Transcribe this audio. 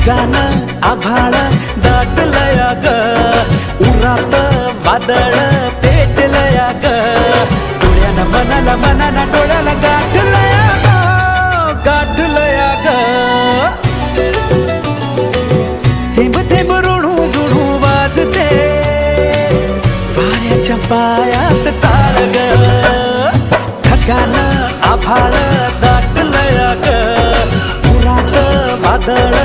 ढगान आभाळ दाटलया ग, उरात वादळ पेटलया ग, डोळ्याला मनाला मनाला डोळ्याला गाठलया ग, गाठलया ग. थेंब थेंब ऋणू जुणू वाजते, वाऱ्याच्या पायात चाळ ग, ढगान आभाळ दाटलया ग, उरात वादळ